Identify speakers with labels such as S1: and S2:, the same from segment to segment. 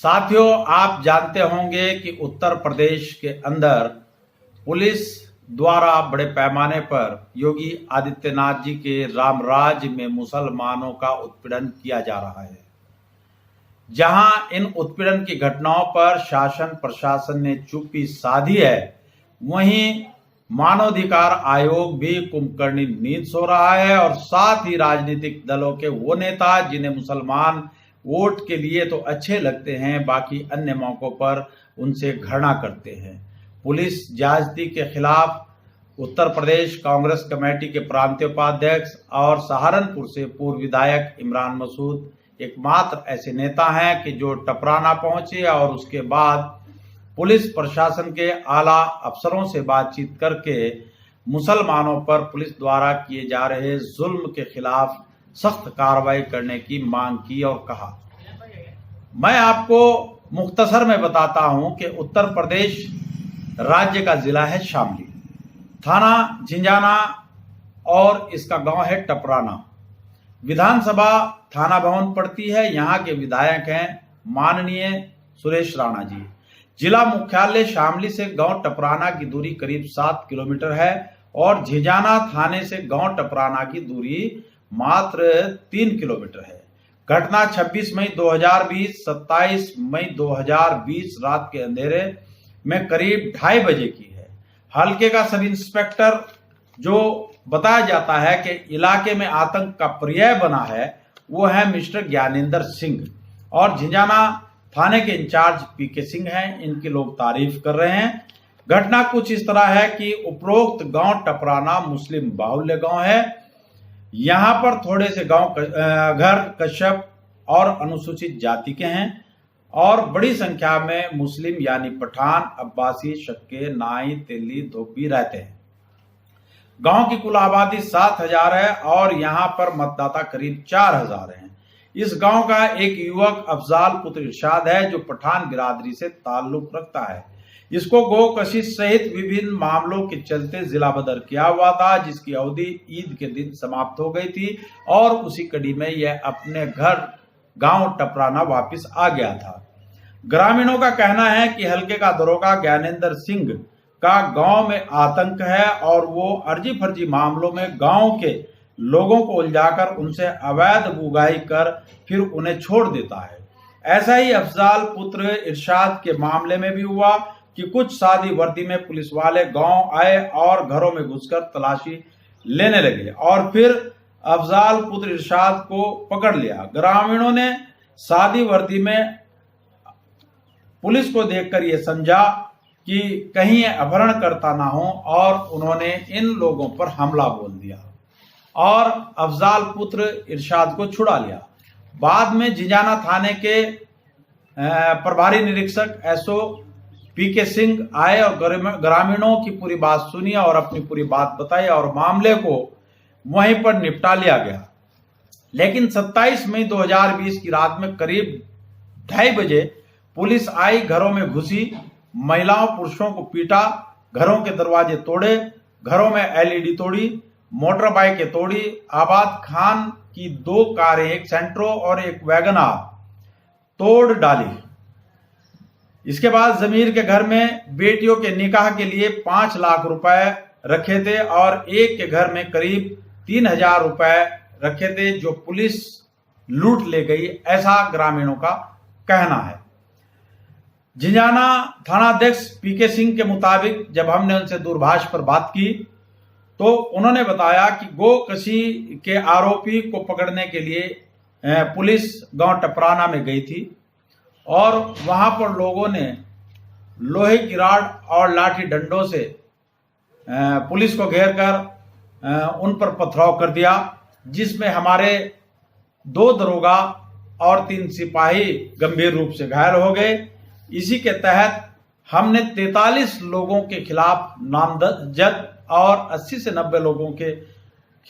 S1: साथियों, आप जानते होंगे कि उत्तर प्रदेश के अंदर पुलिस द्वारा बड़े पैमाने पर योगी आदित्यनाथ जी के राम राज्य में मुसलमानों का उत्पीड़न किया जा रहा है। जहां इन उत्पीड़न की घटनाओं पर शासन प्रशासन ने चुप्पी साधी है, वहीं मानवाधिकार आयोग भी कुंभकर्णी नींद सो रहा है और साथ ही राजनीतिक दलों के वो नेता जिन्हें मुसलमान वोट के लिए तो अच्छे लगते हैं, बाकी अन्य मौकों पर उनसे घृणा करते हैं। पुलिस ज्यादती के खिलाफ उत्तर प्रदेश कांग्रेस कमेटी के प्रांतीय उपाध्यक्ष और सहारनपुर से पूर्व विधायक इमरान मसूद एकमात्र ऐसे नेता हैं कि जो टपराना पहुंचे और उसके बाद पुलिस प्रशासन के आला अफसरों से बातचीट करके मुसलमानों पर पुलिस द्वारा किए जा रहे जुल्म के खिलाफ सख्त कार्रवाई करने की मांग की और कहा। मैं आपको मुख्तसर में बताता हूं कि उत्तर प्रदेश राज्य का जिला है शामली, थाना झिंझाना और इसका गांव है टपराना। विधानसभा थाना भवन पड़ती है। यहाँ के विधायक हैं माननीय सुरेश राणा जी। जिला मुख्यालय शामली से गांव टपराना की दूरी करीब 7 किलोमीटर है और झिंझाना थाने से गांव टपराना की दूरी मात्र 3 किलोमीटर है। घटना 26 मई 2020 27 मई 2020 रात के अंधेरे में करीब 2:30 बजे की है। हल्के का सब इंस्पेक्टर जो बताया जाता है कि इलाके में आतंक का पर्याय बना है, वो है मिस्टर ज्ञानेंद्र सिंह और झिंझाना थाने के इंचार्ज पीके सिंह हैं। इनकी लोग तारीफ कर रहे हैं। घटना कुछ इस तरह है कि उपरोक्त गांव टपराना मुस्लिम बाहुल्य गांव है। यहाँ पर थोड़े से घर कश्यप और अनुसूचित जाति के हैं और बड़ी संख्या में मुस्लिम यानी पठान, अब्बासी, शक्के, नाई, तेली, धोबी रहते हैं। गांव की कुल आबादी 7,000 है और यहाँ पर मतदाता करीब 4,000 हैं। इस गांव का एक युवक अफजाल पुत्र इरशाद है जो पठान बिरादरी से ताल्लुक रखता है। इसको गो कशिश सहित विभिन्न मामलों के चलते जिला बदर किया हुआ था, जिसकी अवधि ईद के दिन समाप्त हो गई थी और उसी कड़ी में यह अपने घर गांव टपराना वापस आ गया था। ग्रामीणों का कहना है कि हल्के का दरोगा ज्ञानेंद्र सिंह का गांव में आतंक है और वो अर्जी फर्जी मामलों में गांव के लोगों को उलझाकर उनसे अवैध बुगाई कर फिर उन्हें छोड़ देता है। ऐसा ही अफजाल पुत्र इरशाद के मामले में भी हुआ कि कुछ सादी वर्दी में पुलिस वाले गांव आए और घरों में घुसकर तलाशी लेने लगे और फिर अफजाल पुत्र इरशाद को पकड़ लिया। ग्रामीणों ने सादी वर्दी में पुलिस को देखकर यह समझा कि कहीं अपहरणकर्ता ना हो और उन्होंने इन लोगों पर हमला बोल दिया और अफजाल पुत्र इरशाद को छुड़ा लिया। बाद में झिंझाना थाने के प्रभारी निरीक्षक एसओ पीके सिंह आए और ग्रामीणों की पूरी बात सुनी और अपनी पूरी बात बताई और मामले को वहीं पर निपटा लिया गया। लेकिन 27 मई 2020 की रात में करीब 2:30 बजे पुलिस आई, घरों में घुसी, महिलाओं पुरुषों को पीटा, घरों के दरवाजे तोड़े, घरों में एलईडी तोड़ी, मोटर बाइकें तोड़ी, आबाद खान की 2 कारें, एक सेंट्रो और एक वैगनार तोड़ डाली। इसके बाद जमीर के घर में बेटियों के निकाह के लिए 5 लाख रुपए रखे थे और एक के घर में करीब 3,000 रुपए रखे थे जो पुलिस लूट ले गई, ऐसा ग्रामीणों का कहना है। झिंझाना थानाध्यक्ष पीके सिंह के मुताबिक जब हमने उनसे दूरभाष पर बात की तो उन्होंने बताया कि गो कशी के आरोपी को पकड़ने के लिए पुलिस गांव टपराना में गई थी और वहां पर लोगों ने लोहे की राड और लाठी डंडों से पुलिस को घेर कर उन पर पथराव कर दिया, जिसमें हमारे 2 दरोगा और 3 सिपाही गंभीर रूप से घायल हो गए। इसी के तहत हमने 43 लोगों के खिलाफ नामजद और 80 से 90 लोगों के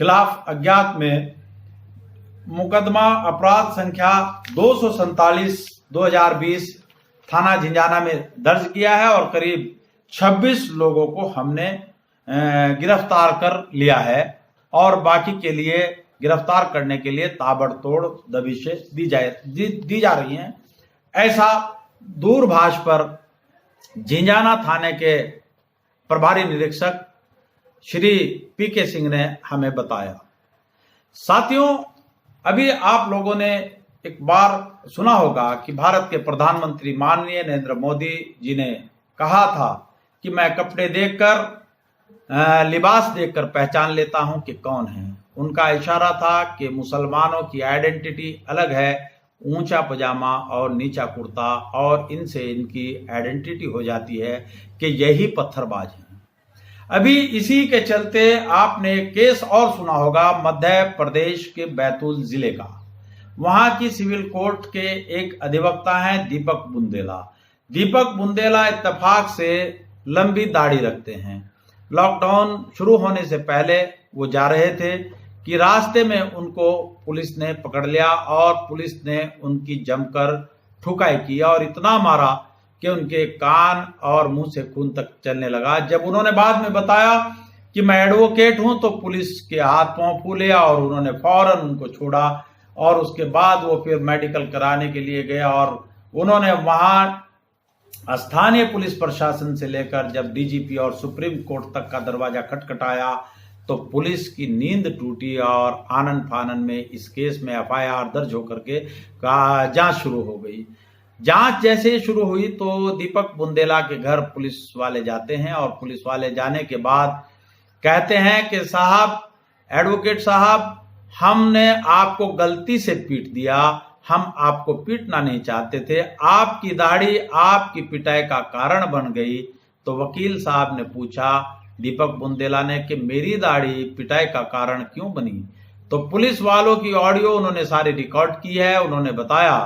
S1: खिलाफ अज्ञात में मुकदमा अपराध संख्या 247 2020 थाना झिंझाना में दर्ज किया है और करीब 26 लोगों को हमने गिरफ्तार कर लिया है और बाकी के लिए गिरफ्तार करने के लिए ताबड़तोड़ दबिशें दी जा रही हैं, ऐसा दूरभाष पर झिंझाना थाने के प्रभारी निरीक्षक श्री पीके सिंह ने हमें बताया। साथियों, अभी आप लोगों ने एक बार सुना होगा कि भारत के प्रधानमंत्री माननीय नरेंद्र मोदी जी ने कहा था कि मैं कपड़े देखकर, लिबास देखकर पहचान लेता हूं कि कौन है। उनका इशारा था कि मुसलमानों की आइडेंटिटी अलग है, ऊंचा पजामा और नीचा कुर्ता, और इनसे इनकी आइडेंटिटी हो जाती है कि यही पत्थरबाज हैं। अभी इसी के चलते आपने केस और सुना होगा मध्य प्रदेश के बैतूल जिले का। वहां की सिविल कोर्ट के एक अधिवक्ता हैं दीपक बुंदेला। दीपक बुंदेला इत्तेफाक से लंबी दाढ़ी रखते हैं। लॉकडाउन शुरू होने से पहले वो जा रहे थे कि रास्ते में उनको पुलिस ने पकड़ लिया और पुलिस ने उनकी जमकर ठुकाई की और इतना मारा कि उनके कान और मुंह से खून तक चलने लगा। जब उन्होंने बाद में बताया कि मैं एडवोकेट हूं तो पुलिस के हाथ पांव फूले और उन्होंने फौरन उनको छोड़ा और उसके बाद वो फिर मेडिकल कराने के लिए गए और उन्होंने वहां स्थानीय पुलिस प्रशासन से लेकर जब डीजीपी और सुप्रीम कोर्ट तक का दरवाजा खटखटाया तो पुलिस की नींद टूटी और आनन फानन में इस केस में एफआईआर दर्ज होकर के जांच शुरू हो गई। जांच जैसे ही शुरू हुई तो दीपक बुंदेला के घर पुलिस वाले जाते हैं और पुलिस वाले जाने के बाद कहते हैं कि साहब, एडवोकेट साहब, हमने आपको गलती से पीट दिया, हम आपको पीटना नहीं चाहते थे, आपकी दाढ़ी आपकी पिटाई का कारण बन गई। तो वकील साहब ने पूछा दीपक बुंदेला ने कि मेरी दाढ़ी पिटाई का कारण क्यों बनी? तो पुलिस वालों की ऑडियो उन्होंने सारी रिकॉर्ड की है। उन्होंने बताया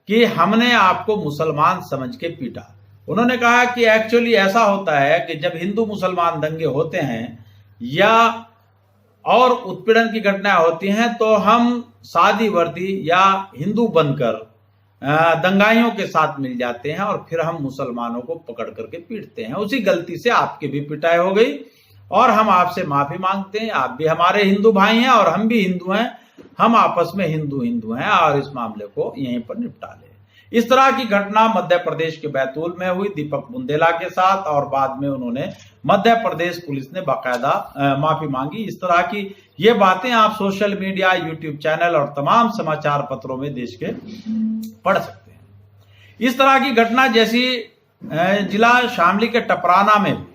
S1: कि हमने आपको मुसलमान समझ के पीटा। उन्होंने कहा कि एक्चुअली ऐसा होता है कि जब हिंदू मुसलमान दंगे होते हैं या और उत्पीड़न की घटनाएं होती हैं तो हम सादी वर्दी या हिंदू बनकर दंगाइयों के साथ मिल जाते हैं और फिर हम मुसलमानों को पकड़ करके पीटते हैं। उसी गलती से आपकी भी पिटाई हो गई और हम आपसे माफी मांगते हैं। आप भी हमारे हिंदू भाई हैं और हम भी हिंदू हैं, हम आपस में हिंदू हैं और इस मामले को यहीं पर निपटा लें। इस तरह की घटना मध्य प्रदेश के बैतूल में हुई दीपक बुंदेला के साथ और बाद में उन्होंने मध्य प्रदेश पुलिस ने बाकायदा माफी मांगी। इस तरह की ये बातें आप सोशल मीडिया, यूट्यूब चैनल और तमाम समाचार पत्रों में देश के पढ़ सकते हैं। इस तरह की घटना जैसी जिला शामली के टपराना में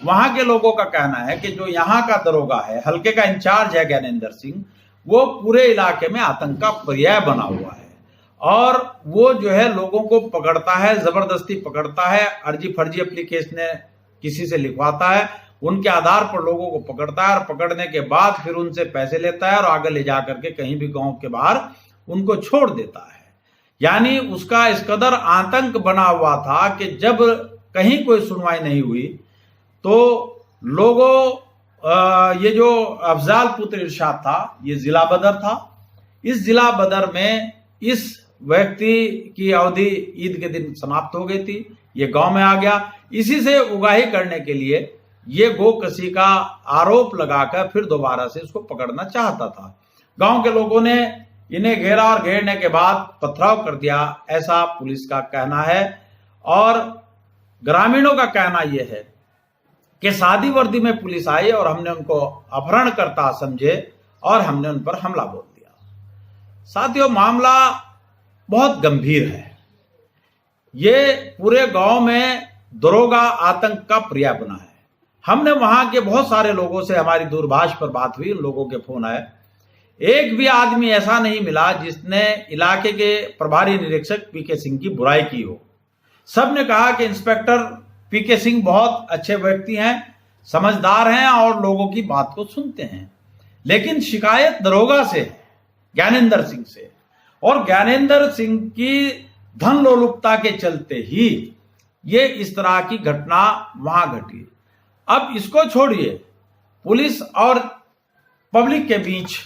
S1: वहां के लोगों का कहना है कि जो यहाँ का दरोगा है, हल्के का इंचार्ज है ज्ञानेंद्र सिंह, वो पूरे इलाके में आतंक का पर्याय बना हुआ है और वो जो है लोगों को पकड़ता है, जबरदस्ती पकड़ता है, अर्जी फर्जी एप्लीकेशन किसी से लिखवाता है, उनके आधार पर लोगों को पकड़ता है और पकड़ने के बाद फिर उनसे पैसे लेता है और आगे ले जाकर के कहीं भी गांव के बाहर उनको छोड़ देता है। यानी उसका इस कदर आतंक बना हुआ था कि जब कहीं कोई सुनवाई नहीं हुई तो लोगों ये जो अफजाल पुत्र इरशाद था, ये जिला बदर था। इस जिला बदर में इस व्यक्ति की अवधि ईद के दिन समाप्त हो गई थी, ये गांव में आ गया। इसी से उगाही करने के लिए ये गोकशी का आरोप लगाकर फिर दोबारा से इसको पकड़ना चाहता था। गांव के लोगों ने इन्हें घेरा और घेरने के बाद पथराव कर दिया, ऐसा पुलिस का कहना है। और ग्रामीणों का कहना यह है कि सादी वर्दी में पुलिस आई और हमने उनको अपहरणकर्ता समझे और हमने उन पर हमला बोल दिया। साथियों, मामला बहुत गंभीर है। ये पूरे गांव में दरोगा आतंक का पर्याय बना है। हमने वहां के बहुत सारे लोगों से हमारी दूरभाष पर बात हुई, उन लोगों के फोन आए। एक भी आदमी ऐसा नहीं मिला जिसने इलाके के प्रभारी निरीक्षक पीके सिंह की बुराई की हो। सब ने कहा कि इंस्पेक्टर पीके सिंह बहुत अच्छे व्यक्ति हैं, समझदार हैं और लोगों की बात को सुनते हैं। लेकिन शिकायत दरोगा से, ज्ञानेंद्र सिंह से, और ज्ञानेंद्र सिंह की धन लोलुपता के चलते ही ये इस तरह की घटना वहां घटी। अब इसको छोड़िए, पुलिस और पब्लिक के बीच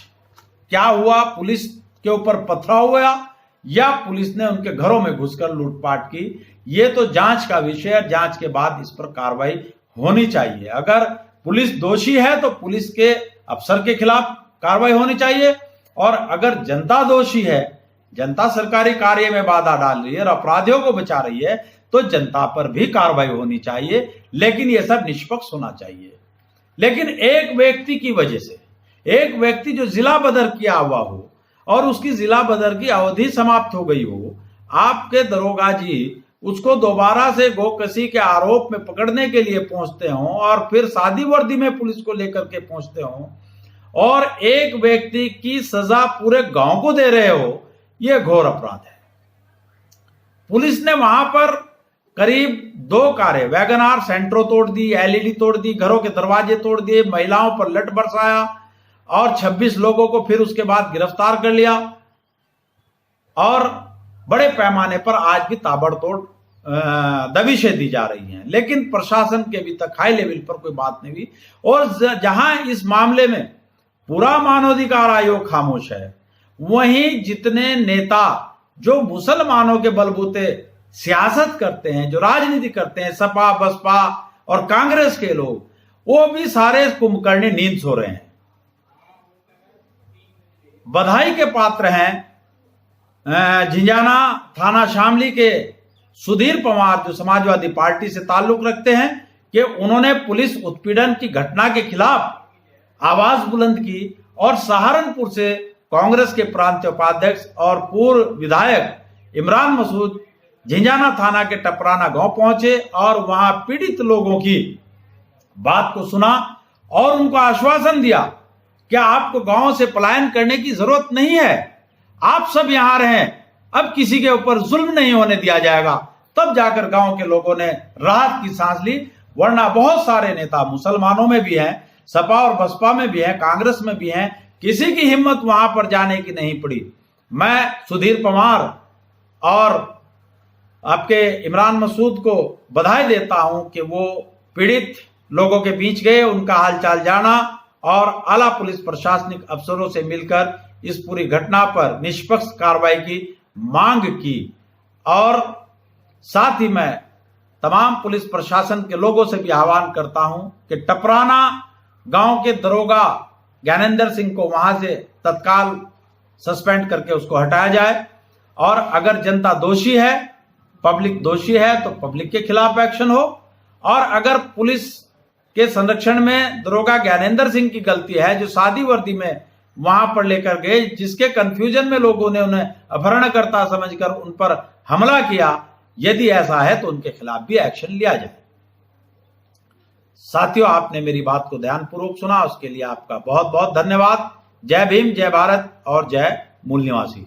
S1: क्या हुआ, पुलिस के ऊपर पथराव हुआ या पुलिस ने उनके घरों में घुसकर लूटपाट की, ये तो जांच का विषय है। जांच के बाद इस पर कार्रवाई होनी चाहिए। अगर पुलिस दोषी है तो पुलिस के अफसर के खिलाफ कार्रवाई होनी चाहिए और अगर जनता दोषी है जनता सरकारी कार्य में बाधा डाल रही है और अपराधियों को बचा रही है, तो जनता पर भी कार्रवाई होनी चाहिए, लेकिन यह सब निष्पक्ष होना चाहिए। लेकिन एक व्यक्ति की वजह से, एक व्यक्ति जो जिला बदर किया हुआ हो और उसकी जिला बदर की अवधि समाप्त हो गई हो, आपके दरोगा जी उसको दोबारा से गोकशी के आरोप में पकड़ने के लिए पहुंचते हों और फिर सादी वर्दी में पुलिस को लेकर के पहुंचते हों और एक व्यक्ति की सजा पूरे गांव को दे रहे हो, यह घोर अपराध है। पुलिस ने वहां पर करीब 2 कारें, वैगनार सेंट्रो तोड़ दी, एलईडी तोड़ दी, घरों के दरवाजे तोड़ दिए, महिलाओं पर लठ बरसाया और 26 लोगों को फिर उसके बाद गिरफ्तार कर लिया और बड़े पैमाने पर आज भी ताबड़तोड़ दबिशें दी जा रही हैं। लेकिन प्रशासन के अभी तक हाई लेवल पर कोई बात नहीं हुई और जहां इस मामले में पूरा मानवाधिकार आयोग खामोश है, वहीं जितने नेता जो मुसलमानों के बलबूते सियासत करते हैं, जो राजनीति करते हैं, सपा बसपा और कांग्रेस के लोग, वो भी सारे कुंभकर्णी नींद सो रहे हैं। बधाई के पात्र हैं झिंझाना थाना शामली के सुधीर पवार, जो समाजवादी पार्टी से ताल्लुक रखते हैं, कि उन्होंने पुलिस उत्पीड़न की घटना के खिलाफ आवाज बुलंद की और सहारनपुर से कांग्रेस के प्रांतीय उपाध्यक्ष और पूर्व विधायक इमरान मसूद झिंझाना थाना के टपराना गांव पहुंचे और वहां पीड़ित लोगों की बात को सुना और उनको आश्वासन दिया कि आपको गांव से पलायन करने की जरूरत नहीं है, आप सब यहां रहें, अब किसी के ऊपर जुल्म नहीं होने दिया जाएगा। तब जाकर गांव के लोगों ने राहत की सांस ली, वरना बहुत सारे नेता मुसलमानों में भी हैं, सपा और बसपा में भी हैं, कांग्रेस में भी हैं, किसी की हिम्मत वहां पर जाने की नहीं पड़ी। मैं सुधीर पवार और आपके इमरान मसूद को बधाई देता हूं कि वो पीड़ित लोगों के बीच गए, उनका हालचाल जाना और आला पुलिस प्रशासनिक अफसरों से मिलकर इस पूरी घटना पर निष्पक्ष कार्रवाई की मांग की। और साथ ही मैं तमाम पुलिस प्रशासन के लोगों से भी आह्वान करता हूं कि टपराना गांव के दरोगा ज्ञानेंद्र सिंह को वहां से तत्काल सस्पेंड करके उसको हटाया जाए और अगर जनता दोषी है, पब्लिक दोषी है, तो पब्लिक के खिलाफ एक्शन हो और अगर पुलिस के संरक्षण में दरोगा ज्ञानेंद्र सिंह की गलती है, जो सादी वर्दी में वहां पर लेकर गए, जिसके कंफ्यूजन में लोगों ने उन्हें अपहरणकर्ता समझकर उन पर हमला किया, यदि ऐसा है तो उनके खिलाफ भी एक्शन लिया जाए। साथियों, आपने मेरी बात को ध्यानपूर्वक सुना, उसके लिए आपका बहुत बहुत धन्यवाद। जय भीम, जय भारत और जय मूल निवासी।